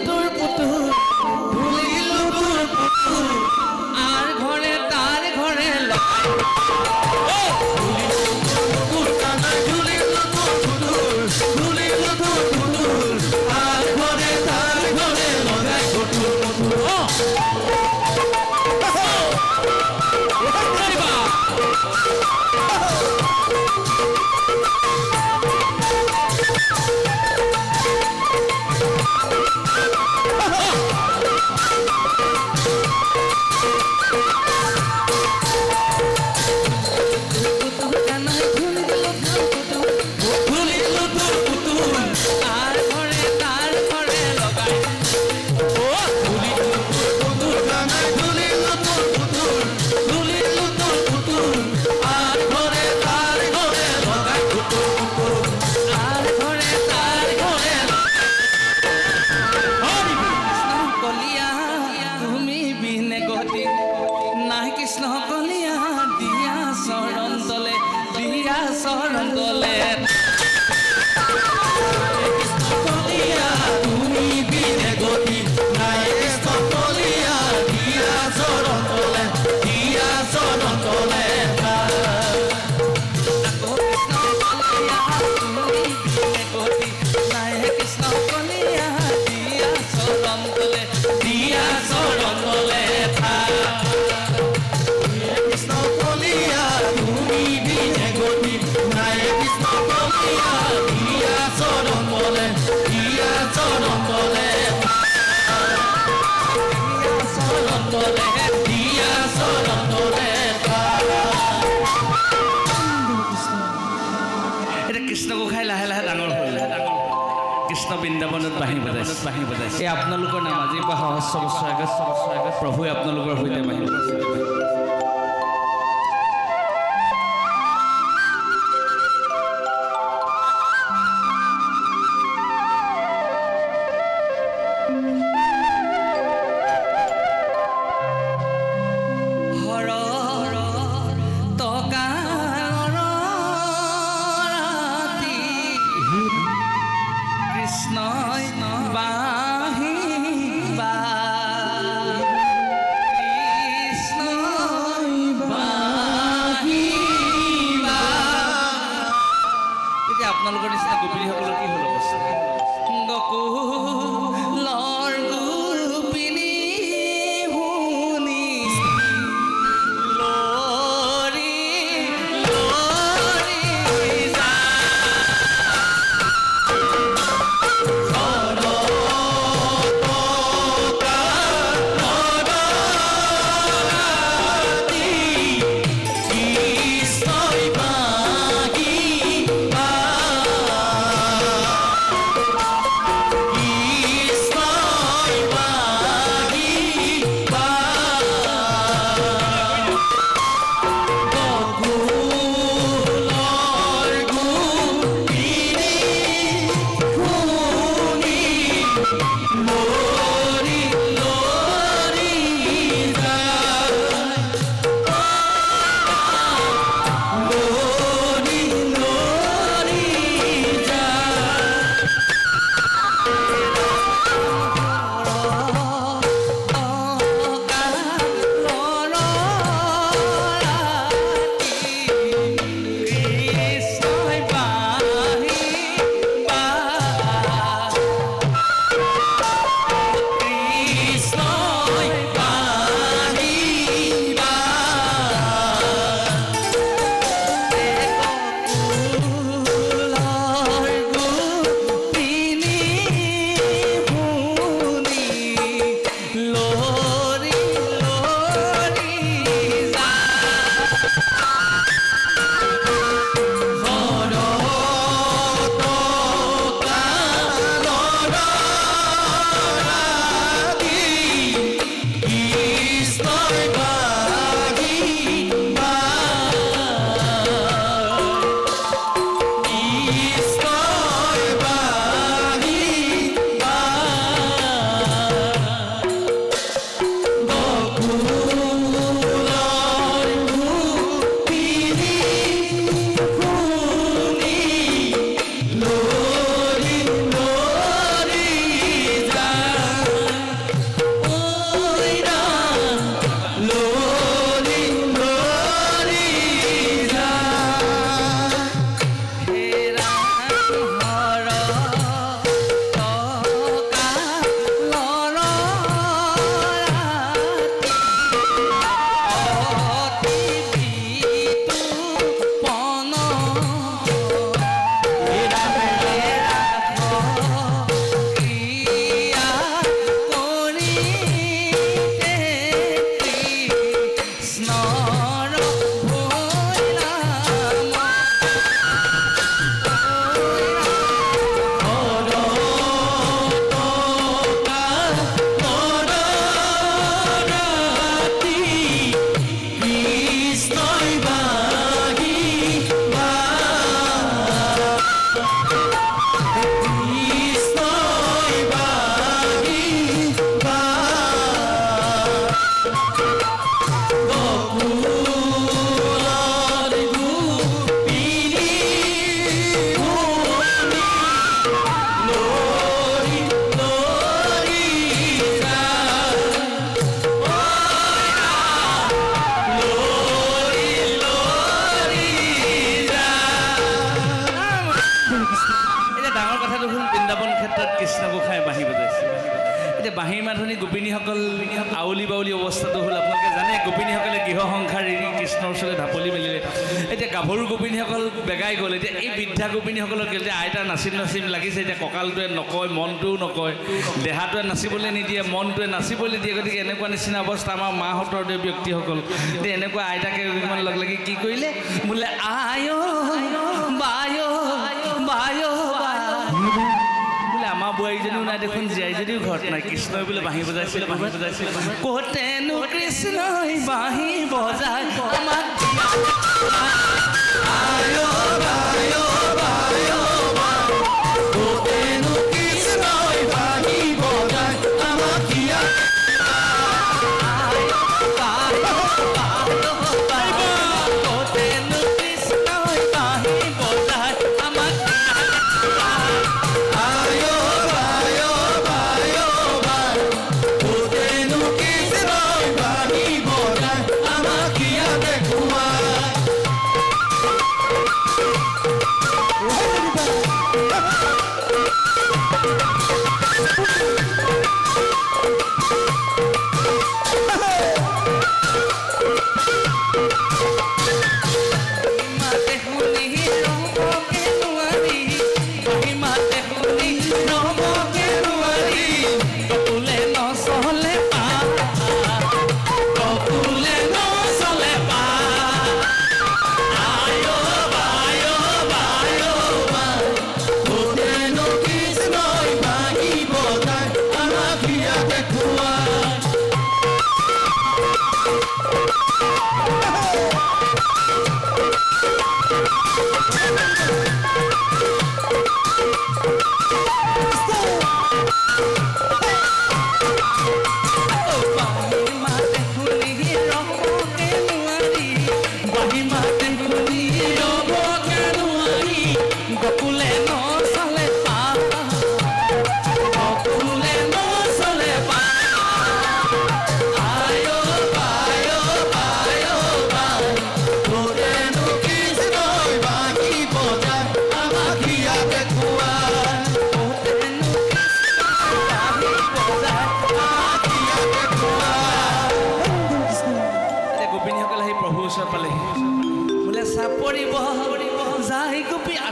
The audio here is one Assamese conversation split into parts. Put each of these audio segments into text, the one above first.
তোর পুতুল ধুলিল তোর পুতুল আর ঘরে তার ঘরে লাগাই ধুলিল তোর পুতুল ধুলিল তোর পুতুল আর ঘরে তার ঘরে লাগাই পুতুল বৃন্দাবনত বাঁহী বজাইছে এই আপোনালোকৰ নাম আজিৰ পৰা সহস্ৰ বছৰ আগত প্ৰভুৱে আপোনালোকৰ সৈতে বাঁহী বজাইছে Krishna মাধনী গোপিনীসকল আউলি বাউলি অৱস্থাটো হ'ল আপোনালোকে জানে গোপিনীসকলে গৃহ সংসাৰ এৰি কৃষ্ণৰ ওচৰলৈ ঢাপলি মেলিলে এতিয়া গাভৰু গোপিনীসকল বেগাই গ'ল এতিয়া এই বৃদ্ধা গোপিনীসকলক এতিয়া আইতা নাচিম নাচিম লাগিছে এতিয়া কঁকালটোৱে নকয় মনটোও নকয় দেহাটোৱে নাচিবলৈ নিদিয়ে মনটোৱে নাচিবলৈ দিয়ে গতিকে এনেকুৱা নিচিনা অৱস্থা আমাৰ মাহঁতৰ দৰে ব্যক্তিসকল এতিয়া এনেকুৱা আইতাকে অকণমান লগ লাগি কি কৰিলে বোলে আয় বায় বায় বোলে আমাৰ বোৱাৰীজনীও নাই দেখোন জীয়াই যদিও ঘৰত নাই কৃষ্ণই বোলে বাঁহী বজাইছিল ক'তেনো কৃষ্ণই বাঁহী বজাই আমাক আয় বায় বায় ক'তেনো কৃষ্ণই বাঁহী বজাই আমাক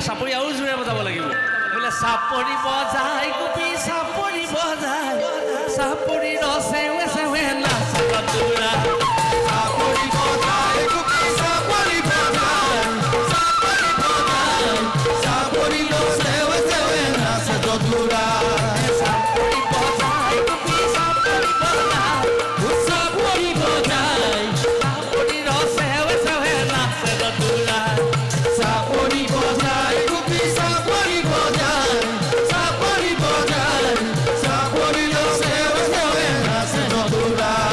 চাপৰি আৰু জোৰে বজাব লাগিব বোলে চাপৰি বজাই গোপী চাপৰি বজাই চাপৰি ৰসে চেৱে নাচে দোৰা চাপৰি বজাই গোপী চাপৰি বজাই চাপৰি বজাই চাপৰি ৰসে চেৱে নাচে দোৰা চাপৰি বজাই গোপী চাপৰি বজাই চাপৰি বজাই চাপৰি ৰসে চেৱে নাচে দোৰা চাপৰি বজাই গোপী চাপৰি বজাই চাপৰি বজাই চাপৰি ৰসে চেৱে নাচে দোৰা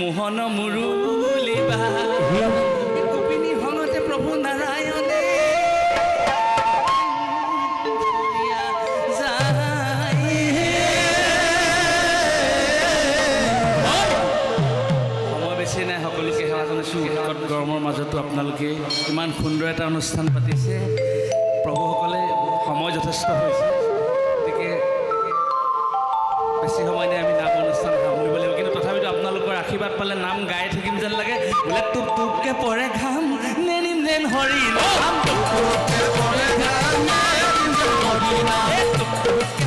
মোহন মুৰুলি বা গোপিনী হনতে প্ৰভু নাৰায়ণে সময় বেছি নাই সকলোকে সেৱা জনাইছোঁ। উৎকট গৰমৰ মাজতো আপোনালোকে ইমান সুন্দৰ এটা অনুষ্ঠান পাতিছে। প্ৰভুসকলে সময় যথেষ্ট হৈছে, গতিকে বেছি সময় নাই, আমি নাম অনুষ্ঠান সামৰিব লাগিব। কিন্তু তথাপিতো আপোনালোকৰ আশীৰ্বাদ পালে নাম গাই থাকিম যেন লাগে। বোলে টুপ টুপকে পৰে ঘাম নেনিম যেন হৰি নাম, টুপ টুপকে পৰে ঘাম নেনিম যেন হৰি নাম, টুপ টুপকে